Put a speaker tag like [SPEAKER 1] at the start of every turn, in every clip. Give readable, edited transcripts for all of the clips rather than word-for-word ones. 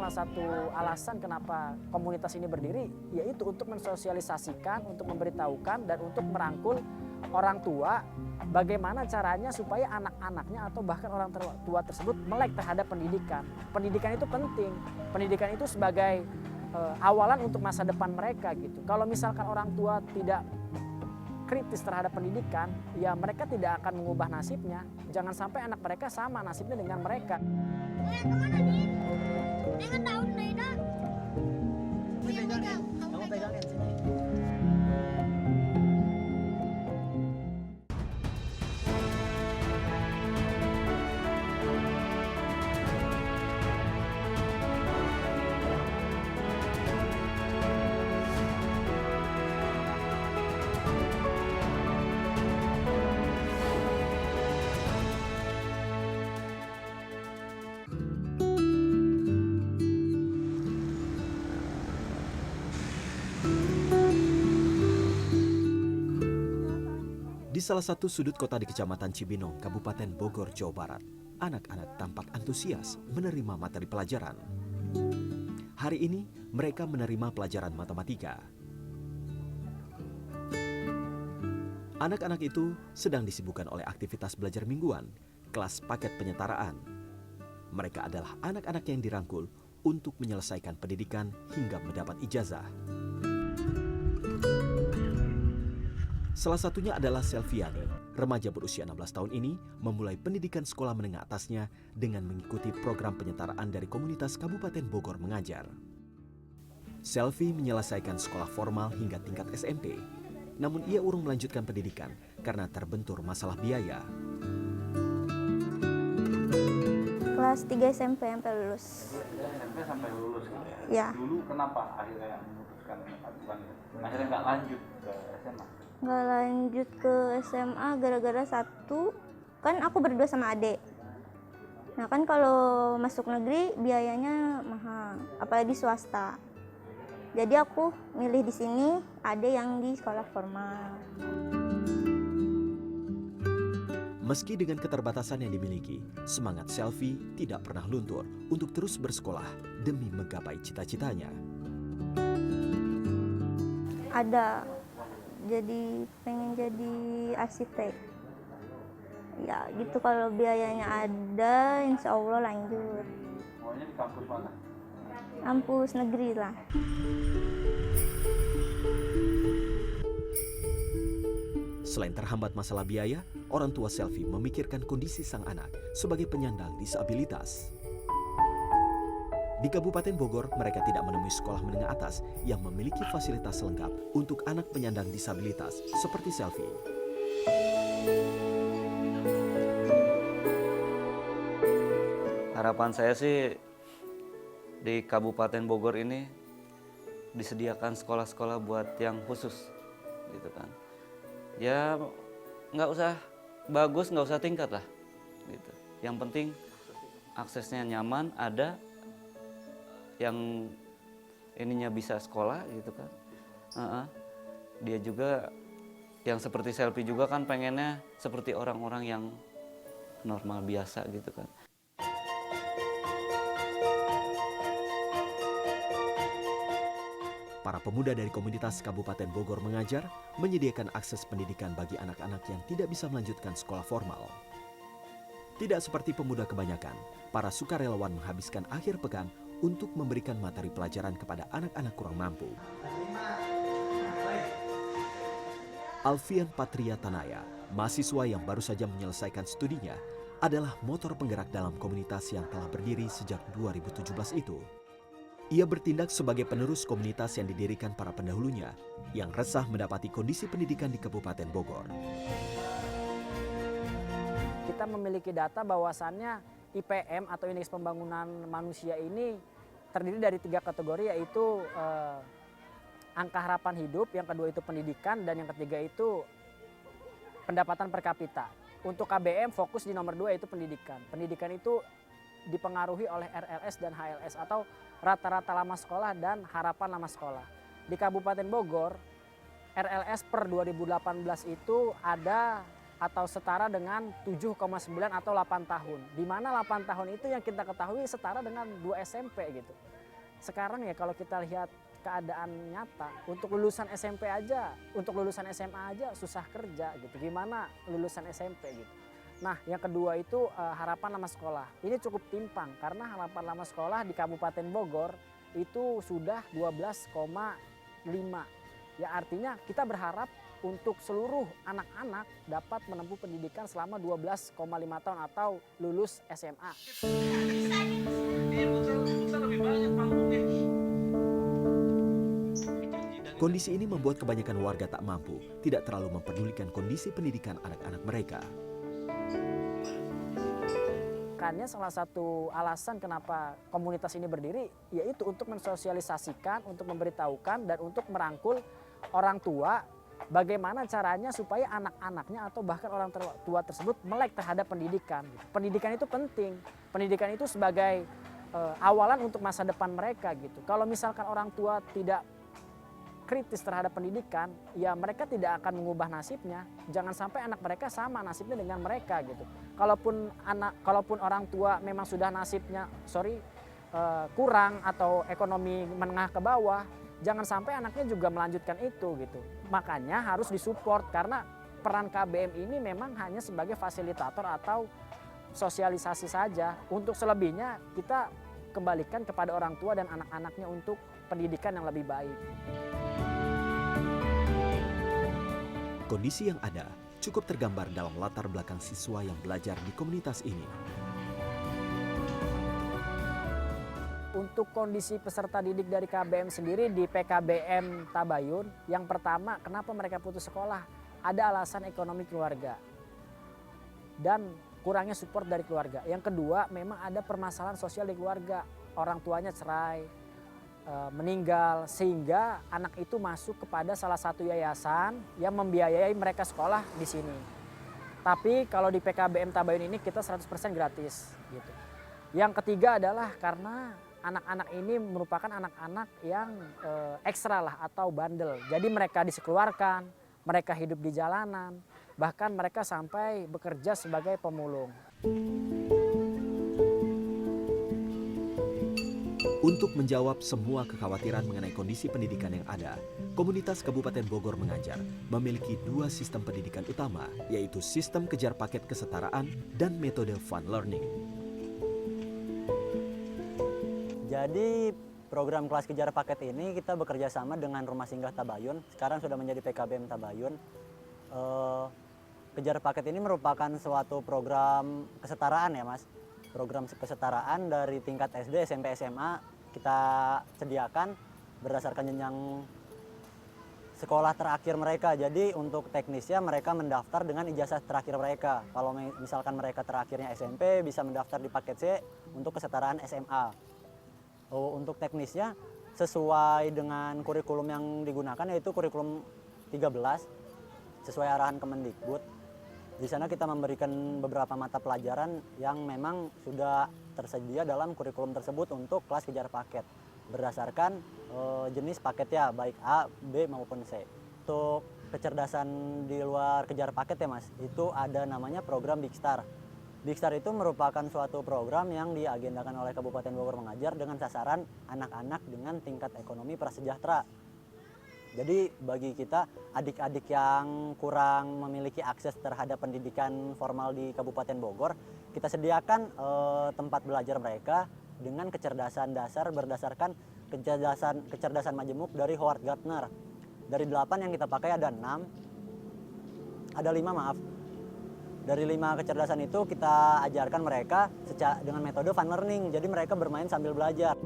[SPEAKER 1] salah satu alasan kenapa komunitas ini berdiri, yaitu untuk mensosialisasikan, untuk memberitahukan, dan untuk merangkul orang tua bagaimana caranya supaya anak-anaknya atau bahkan orang tua tersebut melek terhadap pendidikan. Pendidikan itu penting, pendidikan itu sebagai awalan untuk masa depan mereka gitu. Kalau misalkan orang tua tidak kritis terhadap pendidikan, ya mereka tidak akan mengubah nasibnya. Jangan sampai anak mereka sama nasibnya dengan mereka.
[SPEAKER 2] Kemana nih? Jangan tahu Naida.
[SPEAKER 1] Kamu pegangin sini.
[SPEAKER 3] Di salah satu sudut kota di Kecamatan Cibinong, Kabupaten Bogor, Jawa Barat, anak-anak tampak antusias menerima materi pelajaran. Hari ini, mereka menerima pelajaran matematika. Anak-anak itu sedang disibukkan oleh aktivitas belajar mingguan, kelas paket penyetaraan. Mereka adalah anak-anak yang dirangkul untuk menyelesaikan pendidikan hingga mendapat ijazah. Salah satunya adalah Selviani, remaja berusia 16 tahun ini memulai pendidikan sekolah menengah atasnya dengan mengikuti program penyetaraan dari komunitas Kabupaten Bogor Mengajar. Selvi menyelesaikan sekolah formal hingga tingkat SMP, namun ia urung melanjutkan pendidikan karena terbentur masalah biaya.
[SPEAKER 2] Kelas 3 SMP sampai lulus.
[SPEAKER 4] SMP sampai lulus gitu
[SPEAKER 2] Ya.
[SPEAKER 4] ya? Dulu kenapa akhirnya memutuskan akhirnya nggak lanjut ke SMA?
[SPEAKER 2] Nggak lanjut ke SMA gara-gara satu, kan aku berdua sama adik. Nah kan kalau masuk negeri biayanya mahal, apalagi swasta. Jadi aku milih di sini, ada yang di sekolah formal.
[SPEAKER 3] Meski dengan keterbatasan yang dimiliki, semangat Selvi tidak pernah luntur untuk terus bersekolah demi menggapai cita-citanya.
[SPEAKER 2] Ada, jadi pengen jadi arsitek. Ya gitu, kalau biayanya ada, insya Allah lanjut.
[SPEAKER 4] Maunya di kampus mana?
[SPEAKER 2] Kampus negeri lah.
[SPEAKER 3] Selain terhambat masalah biaya, orang tua Selvi memikirkan kondisi sang anak sebagai penyandang disabilitas. Di Kabupaten Bogor, mereka tidak menemui sekolah menengah atas yang memiliki fasilitas lengkap untuk anak penyandang disabilitas seperti Selvi.
[SPEAKER 4] Harapan saya sih di Kabupaten Bogor ini disediakan sekolah-sekolah buat yang khusus gitu kan. Ya nggak usah bagus, nggak usah tingkat lah gitu. Yang penting aksesnya nyaman, ada yang ininya bisa sekolah gitu kan. Dia juga yang seperti Selvi juga kan pengennya seperti orang-orang yang normal biasa gitu kan.
[SPEAKER 3] Para pemuda dari komunitas Kabupaten Bogor Mengajar menyediakan akses pendidikan bagi anak-anak yang tidak bisa melanjutkan sekolah formal. Tidak seperti pemuda kebanyakan, para sukarelawan menghabiskan akhir pekan untuk memberikan materi pelajaran kepada anak-anak kurang mampu. Alfian Patria Tanaya, mahasiswa yang baru saja menyelesaikan studinya, adalah motor penggerak dalam komunitas yang telah berdiri sejak 2017 itu. Ia bertindak sebagai penerus komunitas yang didirikan para pendahulunya yang resah mendapati kondisi pendidikan di Kabupaten Bogor.
[SPEAKER 1] Kita memiliki data bahwasannya IPM atau Indeks Pembangunan Manusia ini terdiri dari 3 kategori, yaitu angka harapan hidup, yang kedua itu pendidikan, dan yang ketiga itu pendapatan per kapita. Untuk KBM fokus di nomor 2 yaitu pendidikan. Pendidikan itu dipengaruhi oleh RLS dan HLS atau rata-rata lama sekolah dan harapan lama sekolah. Di Kabupaten Bogor, RLS per 2018 itu ada atau setara dengan 7,9 atau 8 tahun. Di mana 8 tahun itu yang kita ketahui setara dengan 2 SMP gitu. Sekarang ya kalau kita lihat keadaan nyata, untuk lulusan SMP aja, untuk lulusan SMA aja susah kerja gitu. Gimana lulusan SMP gitu. Nah, yang kedua itu harapan lama sekolah. Ini cukup timpang karena harapan lama sekolah di Kabupaten Bogor itu sudah 12,5. Ya artinya kita berharap untuk seluruh anak-anak dapat menempuh pendidikan selama 12,5 tahun atau lulus SMA.
[SPEAKER 3] Kondisi ini membuat kebanyakan warga tak mampu, tidak terlalu mempedulikan kondisi pendidikan anak-anak mereka.
[SPEAKER 1] Makanya salah satu alasan kenapa komunitas ini berdiri yaitu untuk mensosialisasikan, untuk memberitahukan dan untuk merangkul orang tua bagaimana caranya supaya anak-anaknya atau bahkan orang tua tersebut melek terhadap pendidikan. Pendidikan itu penting. Pendidikan itu sebagai awalan untuk masa depan mereka gitu. Kalau misalkan orang tua tidak kritis terhadap pendidikan, ya mereka tidak akan mengubah nasibnya. Jangan sampai anak mereka sama nasibnya dengan mereka gitu. Kalaupun orang tua memang sudah nasibnya kurang atau ekonomi menengah ke bawah, jangan sampai anaknya juga melanjutkan itu gitu. Makanya harus disupport karena peran KBM ini memang hanya sebagai fasilitator atau sosialisasi saja. Untuk selebihnya kita kembalikan kepada orang tua dan anak-anaknya untuk pendidikan yang lebih baik.
[SPEAKER 3] Kondisi yang ada cukup tergambar dalam latar belakang siswa yang belajar di komunitas ini.
[SPEAKER 1] Untuk kondisi peserta didik dari KBM sendiri di PKBM Tabayun, yang pertama kenapa mereka putus sekolah? Ada alasan ekonomi keluarga dan kurangnya support dari keluarga. Yang kedua memang ada permasalahan sosial di keluarga, orang tuanya cerai, meninggal, sehingga anak itu masuk kepada salah satu yayasan yang membiayai mereka sekolah di sini. Tapi kalau di PKBM Tabayun ini kita 100% gratis gitu. Yang ketiga adalah karena anak-anak ini merupakan anak-anak yang ekstra lah atau bandel. Jadi mereka disekeluarkan, mereka hidup di jalanan, bahkan mereka sampai bekerja sebagai pemulung.
[SPEAKER 3] Untuk menjawab semua kekhawatiran mengenai kondisi pendidikan yang ada, komunitas Kabupaten Bogor Mengajar memiliki 2 sistem pendidikan utama, yaitu sistem kejar paket kesetaraan dan metode fun learning.
[SPEAKER 5] Jadi program kelas kejar paket ini kita bekerja sama dengan Rumah Singgah Tabayun, sekarang sudah menjadi PKBM Tabayun. Kejar paket ini merupakan suatu program kesetaraan ya Mas. Program kesetaraan dari tingkat SD, SMP, SMA kita sediakan berdasarkan jenjang sekolah terakhir mereka. Jadi untuk teknisnya mereka mendaftar dengan ijazah terakhir mereka. Kalau misalkan mereka terakhirnya SMP bisa mendaftar di paket C untuk kesetaraan SMA. Untuk teknisnya sesuai dengan kurikulum yang digunakan yaitu kurikulum 13 sesuai arahan Kemendikbud. Di sana kita memberikan beberapa mata pelajaran yang memang sudah tersedia dalam kurikulum tersebut untuk kelas kejar paket berdasarkan jenis paketnya baik A, B maupun C. Untuk kecerdasan di luar kejar paket ya Mas, itu ada namanya program Big Star. Big Star itu merupakan suatu program yang diagendakan oleh Kabupaten Bogor Mengajar dengan sasaran anak-anak dengan tingkat ekonomi prasejahtera. Jadi bagi kita adik-adik yang kurang memiliki akses terhadap pendidikan formal di Kabupaten Bogor, kita sediakan tempat belajar mereka dengan kecerdasan dasar berdasarkan kecerdasan majemuk dari Howard Gardner. Dari 8 yang kita pakai ada 5 maaf. Dari 5 kecerdasan itu kita ajarkan mereka dengan metode fun learning. Jadi mereka bermain sambil belajar.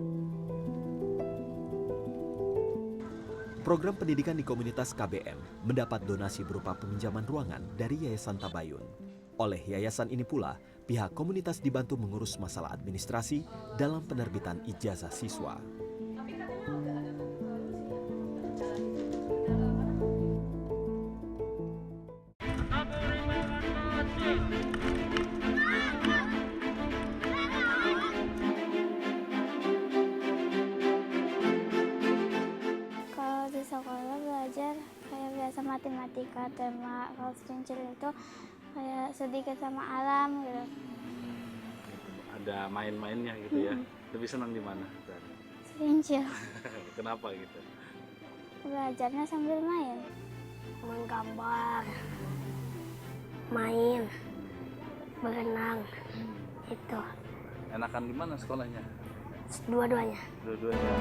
[SPEAKER 3] Program pendidikan di komunitas KBM mendapat donasi berupa peminjaman ruangan dari Yayasan Tabayun. Oleh yayasan ini pula, pihak komunitas dibantu mengurus masalah administrasi dalam penerbitan ijazah siswa.
[SPEAKER 6] Sekolah belajar kayak biasa matematika, tema kalau cincin itu kayak sedikit sama alam gitu.
[SPEAKER 7] Ada main-mainnya gitu ya. Lebih senang di mana?
[SPEAKER 6] Serincil.
[SPEAKER 7] Kenapa gitu?
[SPEAKER 6] Belajarnya sambil main.
[SPEAKER 8] Menggambar, main, berenang, itu
[SPEAKER 7] Enakan di mana sekolahnya?
[SPEAKER 8] dua-duanya.
[SPEAKER 7] Dua-duanya.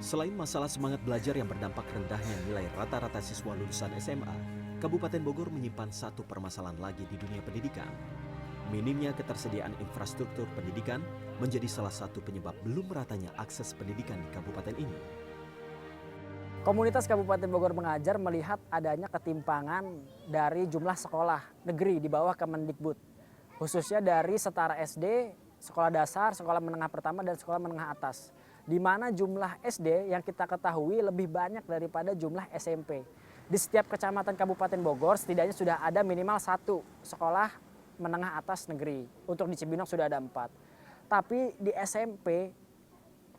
[SPEAKER 3] Selain masalah semangat belajar yang berdampak rendahnya nilai rata-rata siswa lulusan SMA, Kabupaten Bogor menyimpan satu permasalahan lagi di dunia pendidikan. Minimnya ketersediaan infrastruktur pendidikan menjadi salah satu penyebab belum meratanya akses pendidikan di kabupaten ini.
[SPEAKER 1] Komunitas Kabupaten Bogor Mengajar melihat adanya ketimpangan dari jumlah sekolah negeri di bawah Kemendikbud, khususnya dari setara SD, sekolah dasar, sekolah menengah pertama, dan sekolah menengah atas, di mana jumlah SD yang kita ketahui lebih banyak daripada jumlah SMP. Di setiap kecamatan Kabupaten Bogor setidaknya sudah ada minimal satu sekolah menengah atas negeri. Untuk di Cibinong sudah ada 4. Tapi di SMP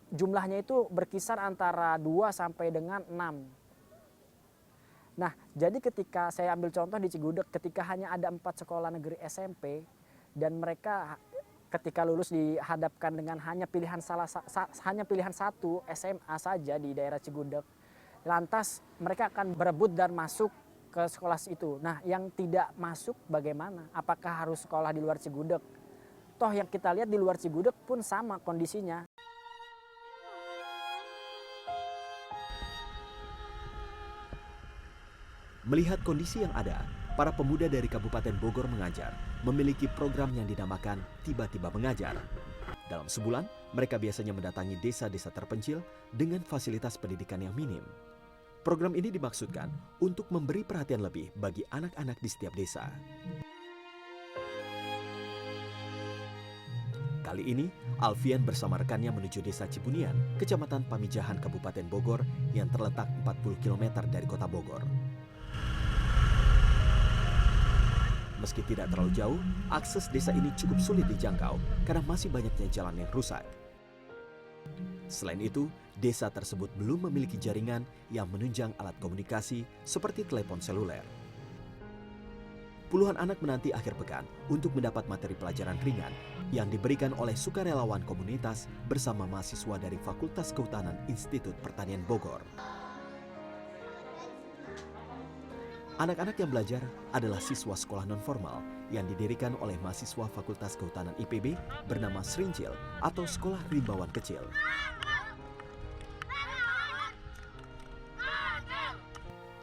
[SPEAKER 1] jumlahnya itu berkisar antara 2 sampai dengan 6. Nah, jadi ketika saya ambil contoh di Cigudeg, ketika hanya ada 4 sekolah negeri SMP dan mereka ketika lulus dihadapkan dengan hanya pilihan satu SMA saja di daerah Cigudeg, lantas mereka akan berebut dan masuk ke sekolah itu. Nah, yang tidak masuk bagaimana? Apakah harus sekolah di luar Cigudeg? Toh yang kita lihat di luar Cigudeg pun sama kondisinya.
[SPEAKER 3] Melihat kondisi yang ada, para pemuda dari Kabupaten Bogor Mengajar memiliki program yang dinamakan Tiba-Tiba Mengajar. Dalam sebulan, mereka biasanya mendatangi desa-desa terpencil dengan fasilitas pendidikan yang minim. Program ini dimaksudkan untuk memberi perhatian lebih bagi anak-anak di setiap desa. Kali ini, Alfian bersama rekannya menuju desa Cibunian, Kecamatan Pamijahan, Kabupaten Bogor yang terletak 40 km dari kota Bogor. Meski tidak terlalu jauh, akses desa ini cukup sulit dijangkau karena masih banyaknya jalan yang rusak. Selain itu, desa tersebut belum memiliki jaringan yang menunjang alat komunikasi seperti telepon seluler. Puluhan anak menanti akhir pekan untuk mendapat materi pelajaran ringan yang diberikan oleh sukarelawan komunitas bersama mahasiswa dari Fakultas Kehutanan Institut Pertanian Bogor. Anak-anak yang belajar adalah siswa sekolah nonformal yang didirikan oleh mahasiswa Fakultas Kehutanan IPB bernama Serincil atau Sekolah Rimbawan Kecil.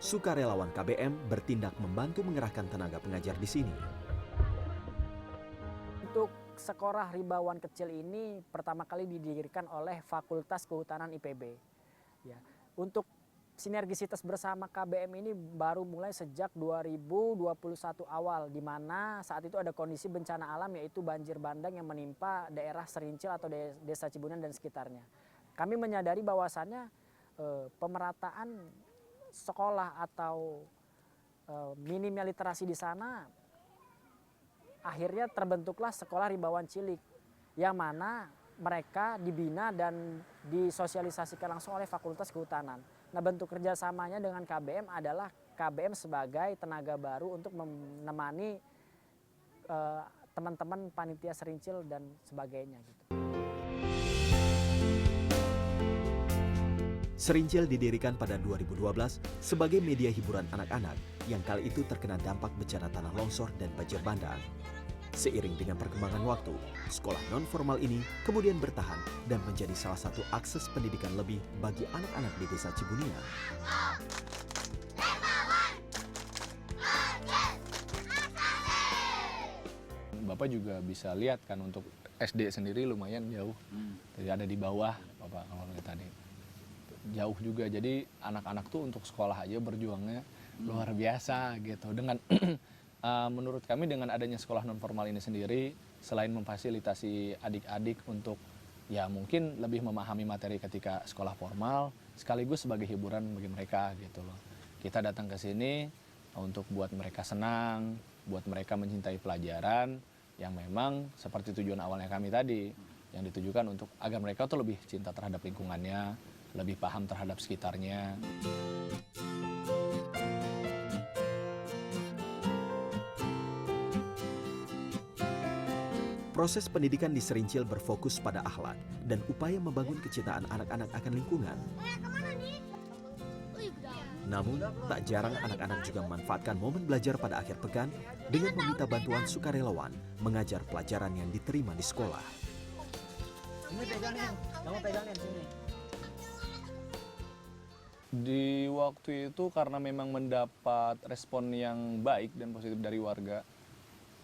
[SPEAKER 3] Sukarelawan KBM bertindak membantu mengerahkan tenaga pengajar di sini.
[SPEAKER 1] Untuk Sekolah Rimbawan Kecil ini pertama kali didirikan oleh Fakultas Kehutanan IPB. Ya, untuk sinergisitas bersama KBM ini baru mulai sejak 2021 awal, di mana saat itu ada kondisi bencana alam yaitu banjir bandang yang menimpa daerah Serincil atau desa Cibunian dan sekitarnya. Kami menyadari bahwasannya pemerataan sekolah atau minimnya literasi di sana, akhirnya terbentuklah Sekolah Rimbawan Cilik, yang mana mereka dibina dan disosialisasikan langsung oleh Fakultas Kehutanan. Nah, bentuk kerjasamanya dengan KBM adalah KBM sebagai tenaga baru untuk menemani teman-teman panitia Serincil dan sebagainya. Gitu.
[SPEAKER 3] Serincil didirikan pada 2012 sebagai media hiburan anak-anak yang kali itu terkena dampak bencana tanah longsor dan banjir bandang. Seiring dengan perkembangan waktu, sekolah non-formal ini kemudian bertahan dan menjadi salah satu akses pendidikan lebih bagi anak-anak di desa Cibunian.
[SPEAKER 9] Bapak juga bisa lihat kan untuk SD sendiri lumayan jauh. Jadi ada di bawah Bapak kalau lihat tadi. Jauh juga, jadi anak-anak tuh untuk sekolah aja berjuangnya luar biasa gitu. Dengan menurut kami dengan adanya sekolah non formal ini sendiri, selain memfasilitasi adik-adik untuk ya mungkin lebih memahami materi ketika sekolah formal sekaligus sebagai hiburan bagi mereka gitu loh. Kita datang ke sini untuk buat mereka senang, buat mereka mencintai pelajaran yang memang seperti tujuan awalnya kami tadi, yang ditujukan untuk agar mereka tuh lebih cinta terhadap lingkungannya, lebih paham terhadap sekitarnya.
[SPEAKER 3] Proses pendidikan di Serincil berfokus pada akhlak dan upaya membangun kecintaan anak-anak akan lingkungan. Namun, tak jarang anak-anak juga memanfaatkan momen belajar pada akhir pekan dengan meminta bantuan sukarelawan mengajar pelajaran yang diterima di sekolah.
[SPEAKER 5] Ini pegangin, kamu pegangin sini.
[SPEAKER 9] Di waktu itu karena memang mendapat respon yang baik dan positif dari warga,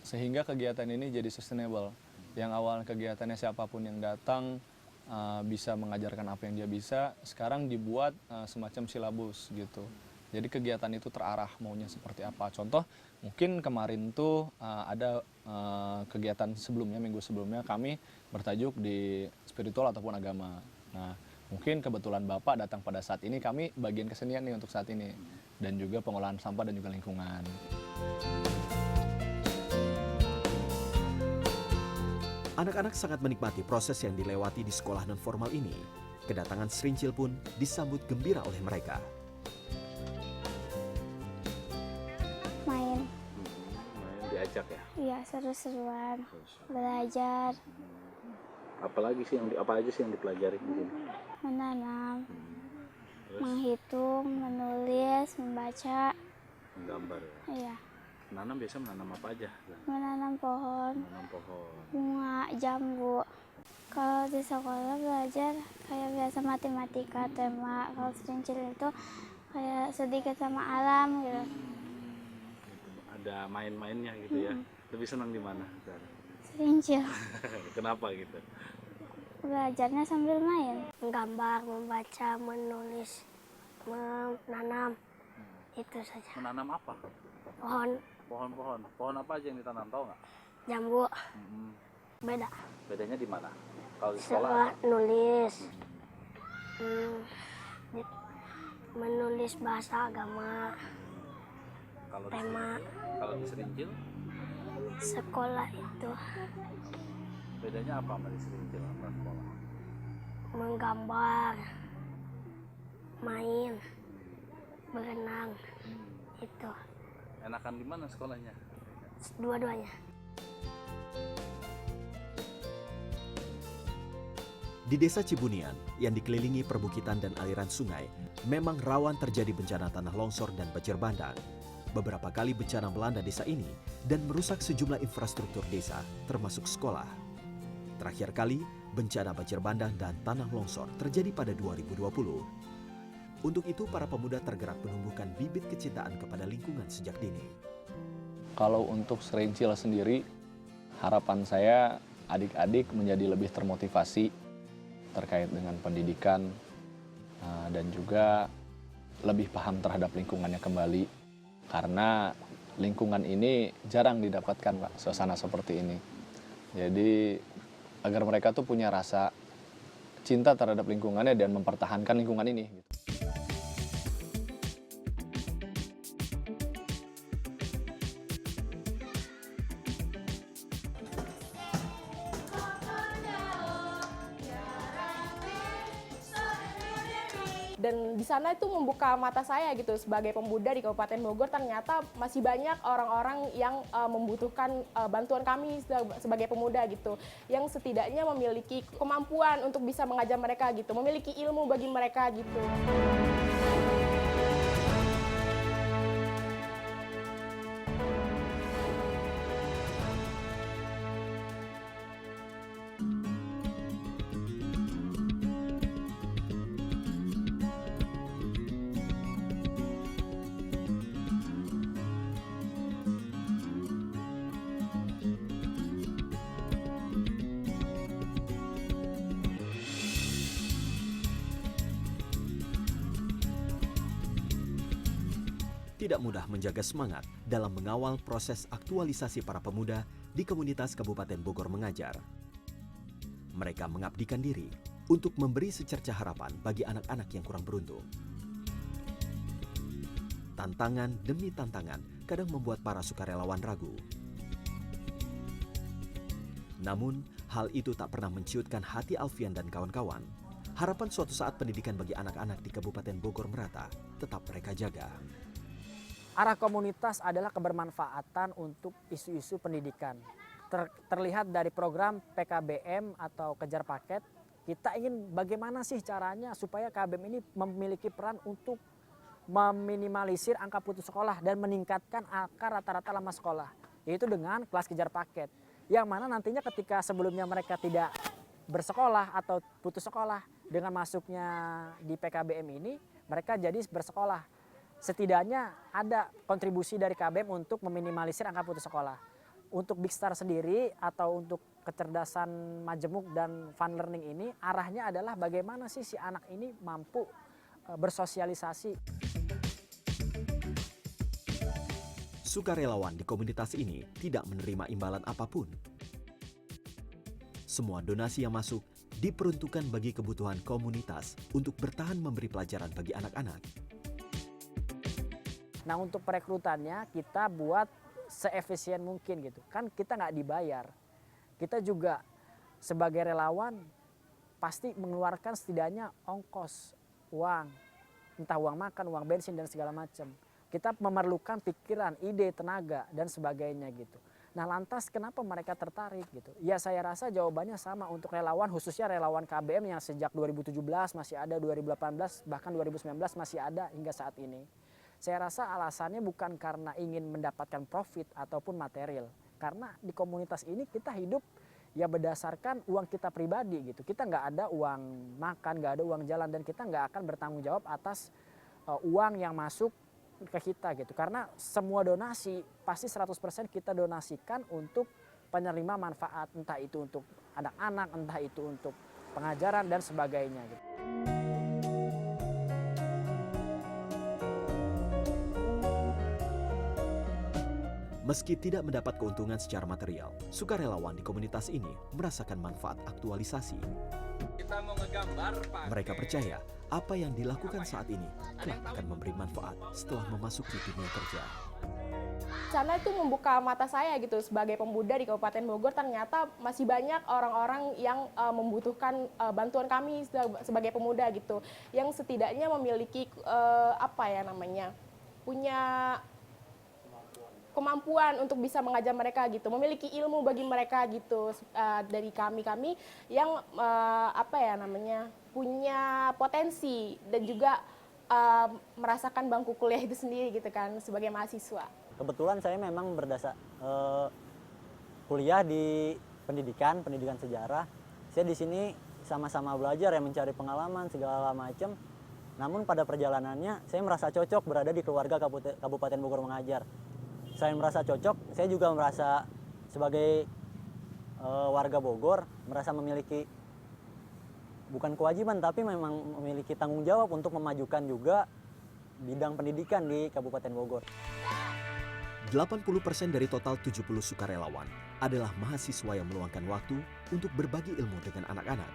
[SPEAKER 9] sehingga kegiatan ini jadi sustainable. Yang awal kegiatannya siapapun yang datang bisa mengajarkan apa yang dia bisa, sekarang dibuat semacam silabus gitu. Jadi kegiatan itu terarah maunya seperti apa. Contoh, mungkin kemarin tuh ada kegiatan sebelumnya, minggu sebelumnya kami bertajuk di spiritual ataupun agama. Nah, mungkin kebetulan Bapak datang pada saat ini, kami bagian kesenian nih untuk saat ini. Dan juga pengolahan sampah dan juga lingkungan.
[SPEAKER 3] Anak-anak sangat menikmati proses yang dilewati di sekolah non-formal ini. Kedatangan Serincil pun disambut gembira oleh mereka.
[SPEAKER 6] Main,
[SPEAKER 7] Main diajak ya.
[SPEAKER 6] iya seru-seruan, belajar,
[SPEAKER 7] Apalagi sih apa aja sih yang dipelajari di sini?
[SPEAKER 6] menanam,
[SPEAKER 7] Terus
[SPEAKER 6] menghitung, menulis, membaca,
[SPEAKER 7] menggambar ya.
[SPEAKER 6] iya,
[SPEAKER 7] Menanam biasa menanam apa aja?
[SPEAKER 6] menanam pohon,
[SPEAKER 7] Menanam pohon.
[SPEAKER 6] bunga, jambu. Kalau di sekolah belajar kayak biasa matematika, tema. Kalau Serincil itu kayak sedikit sama alam gitu.
[SPEAKER 7] Ada main-mainnya gitu ya. Lebih senang di mana?
[SPEAKER 6] Serincil,
[SPEAKER 7] Kenapa gitu?
[SPEAKER 6] belajarnya sambil main.
[SPEAKER 8] Menggambar, membaca, menulis, menanam. Itu saja.
[SPEAKER 7] Menanam apa?
[SPEAKER 8] Pohon
[SPEAKER 7] Pohon-pohon. Pohon apa aja yang ditanam, tahu nggak?
[SPEAKER 8] jambu
[SPEAKER 7] Hmm.
[SPEAKER 8] beda.
[SPEAKER 7] Bedanya di mana? Kalau di sekolah
[SPEAKER 8] Sekolah
[SPEAKER 7] apa?
[SPEAKER 8] nulis. Menulis bahasa agama,
[SPEAKER 7] Kalau di
[SPEAKER 8] tema.
[SPEAKER 7] Kalau di Serincil
[SPEAKER 8] Sekolah itu
[SPEAKER 7] bedanya apa sama di Serincil sama sekolah?
[SPEAKER 8] menggambar, main, berenang. Itu
[SPEAKER 7] Enakan di mana sekolahnya?
[SPEAKER 8] dua-duanya.
[SPEAKER 3] Di desa Cibunian yang dikelilingi perbukitan dan aliran sungai, memang rawan terjadi bencana tanah longsor dan banjir bandang. Beberapa kali bencana melanda desa ini dan merusak sejumlah infrastruktur desa, termasuk sekolah. Terakhir kali, bencana banjir bandang dan tanah longsor terjadi pada 2020. Untuk itu, para pemuda tergerak menumbuhkan bibit kecintaan kepada lingkungan sejak dini.
[SPEAKER 9] Kalau untuk Serincil sendiri, harapan saya adik-adik menjadi lebih termotivasi terkait dengan pendidikan dan juga lebih paham terhadap lingkungannya kembali. Karena lingkungan ini jarang didapatkan, Pak, suasana seperti ini. Jadi agar mereka tuh punya rasa cinta terhadap lingkungannya dan mempertahankan lingkungan ini.
[SPEAKER 10] Dan di sana itu membuka mata saya gitu sebagai pemuda di Kabupaten Bogor, ternyata masih banyak orang-orang yang membutuhkan bantuan kami sebagai pemuda gitu, yang setidaknya memiliki kemampuan untuk bisa mengajar mereka gitu, memiliki ilmu bagi mereka gitu.
[SPEAKER 3] Tidak mudah menjaga semangat dalam mengawal proses aktualisasi para pemuda di komunitas Kabupaten Bogor Mengajar. Mereka mengabdikan diri untuk memberi secerca harapan bagi anak-anak yang kurang beruntung. Tantangan demi tantangan kadang membuat para sukarelawan ragu. Namun, hal itu tak pernah menciutkan hati Alfian dan kawan-kawan. Harapan suatu saat pendidikan bagi anak-anak di Kabupaten Bogor merata tetap mereka jaga.
[SPEAKER 1] Arah komunitas adalah kebermanfaatan untuk isu-isu pendidikan. Terlihat dari program PKBM atau kejar paket, kita ingin bagaimana sih caranya supaya KBM ini memiliki peran untuk meminimalisir angka putus sekolah dan meningkatkan angka rata-rata lama sekolah, yaitu dengan kelas kejar paket. Yang mana nantinya ketika sebelumnya mereka tidak bersekolah atau putus sekolah, dengan masuknya di PKBM ini mereka jadi bersekolah. Setidaknya ada kontribusi dari KBM untuk meminimalisir angka putus sekolah. Untuk Big Star sendiri atau untuk kecerdasan majemuk dan fun learning ini arahnya adalah bagaimana sih si anak ini mampu bersosialisasi.
[SPEAKER 3] Sukarelawan di komunitas ini tidak menerima imbalan apapun. Semua donasi yang masuk diperuntukkan bagi kebutuhan komunitas untuk bertahan memberi pelajaran bagi anak-anak.
[SPEAKER 1] Nah, untuk perekrutannya kita buat seefisien mungkin gitu. Kan kita nggak dibayar. Kita juga sebagai relawan pasti mengeluarkan setidaknya ongkos, uang, entah uang makan, uang bensin dan segala macam. Kita memerlukan pikiran, ide, tenaga dan sebagainya gitu. Nah, lantas kenapa mereka tertarik gitu? Ya saya rasa jawabannya sama untuk relawan, khususnya relawan KBM yang sejak 2017 masih ada, 2018 bahkan 2019 masih ada hingga saat ini. Saya rasa alasannya bukan karena ingin mendapatkan profit ataupun material. Karena di komunitas ini kita hidup ya berdasarkan uang kita pribadi gitu. Kita nggak ada uang makan, nggak ada uang jalan, dan kita nggak akan bertanggung jawab atas uang yang masuk ke kita gitu. Karena semua donasi pasti 100% kita donasikan untuk penerima manfaat, entah itu untuk anak-anak, entah itu untuk pengajaran dan sebagainya gitu.
[SPEAKER 3] Meski tidak mendapat keuntungan secara material, sukarelawan di komunitas ini merasakan manfaat aktualisasi. Mereka percaya apa yang dilakukan saat ini kelak akan memberi manfaat setelah memasuki dunia kerja.
[SPEAKER 10] Sana itu membuka mata saya gitu sebagai pemuda di Kabupaten Bogor, ternyata masih banyak orang-orang yang membutuhkan bantuan kami sebagai pemuda gitu, yang setidaknya memiliki punya kemampuan untuk bisa mengajar mereka gitu, memiliki ilmu bagi mereka gitu, dari kami yang punya potensi dan juga merasakan bangku kuliah itu sendiri gitu kan sebagai mahasiswa.
[SPEAKER 5] Kebetulan saya memang kuliah di pendidikan sejarah. Saya di sini sama-sama belajar ya, mencari pengalaman segala macam. Namun pada perjalanannya saya merasa cocok berada di keluarga Kabupaten Bogor Mengajar. Saya merasa cocok, saya juga merasa sebagai warga Bogor merasa memiliki bukan kewajiban tapi memang memiliki tanggung jawab untuk memajukan juga bidang pendidikan di Kabupaten Bogor.
[SPEAKER 3] 80% dari total 70 sukarelawan adalah mahasiswa yang meluangkan waktu untuk berbagi ilmu dengan anak-anak.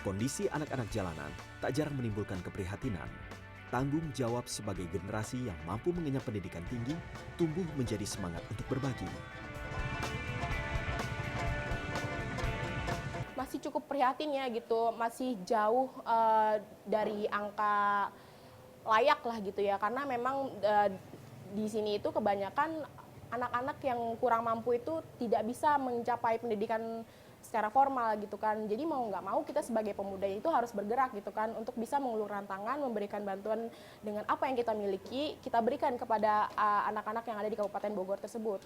[SPEAKER 3] Kondisi anak-anak jalanan tak jarang menimbulkan keprihatinan. Tanggung jawab sebagai generasi yang mampu mengenyam pendidikan tinggi tumbuh menjadi semangat untuk berbagi.
[SPEAKER 10] Masih cukup prihatin ya gitu, masih jauh dari angka layak lah gitu ya, karena memang di sini itu kebanyakan anak-anak yang kurang mampu itu tidak bisa mencapai pendidikan secara formal gitu kan. Jadi mau nggak mau kita sebagai pemuda itu harus bergerak gitu kan untuk bisa mengulurkan tangan, memberikan bantuan dengan apa yang kita miliki, kita berikan kepada anak-anak yang ada di Kabupaten Bogor tersebut.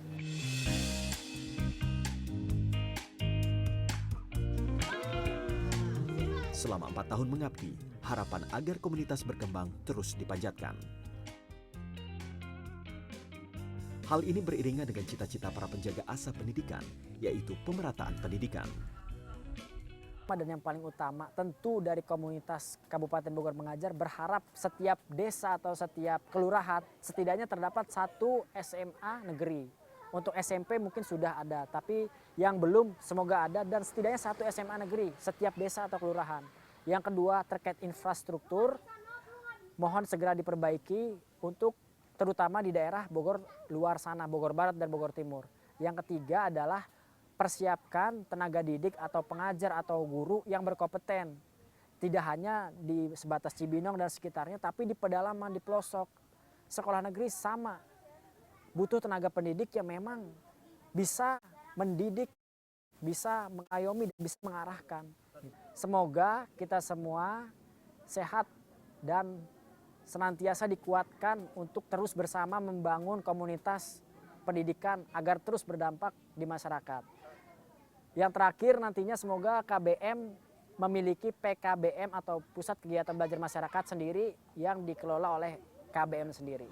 [SPEAKER 3] Selama 4 tahun mengabdi, harapan agar komunitas berkembang terus dipanjatkan. Hal ini beriringan dengan cita-cita para penjaga asa pendidikan, yaitu pemerataan pendidikan.
[SPEAKER 1] Dan yang paling utama tentu dari komunitas Kabupaten Bogor Mengajar berharap setiap desa atau setiap kelurahan setidaknya terdapat satu SMA negeri. Untuk SMP mungkin sudah ada, tapi yang belum semoga ada dan setidaknya satu SMA negeri setiap desa atau kelurahan. Yang kedua terkait infrastruktur, mohon segera diperbaiki untuk terutama di daerah Bogor luar sana, Bogor Barat dan Bogor Timur. Yang ketiga adalah persiapkan tenaga didik atau pengajar atau guru yang berkompeten. Tidak hanya di sebatas Cibinong dan sekitarnya, tapi di pedalaman, di pelosok. Sekolah negeri sama. Butuh tenaga pendidik yang memang bisa mendidik, bisa mengayomi, dan bisa mengarahkan. Semoga kita semua sehat dan senantiasa dikuatkan untuk terus bersama membangun komunitas pendidikan agar terus berdampak di masyarakat. Yang terakhir nantinya semoga KBM memiliki PKBM atau Pusat Kegiatan Belajar Masyarakat sendiri yang dikelola oleh KBM sendiri.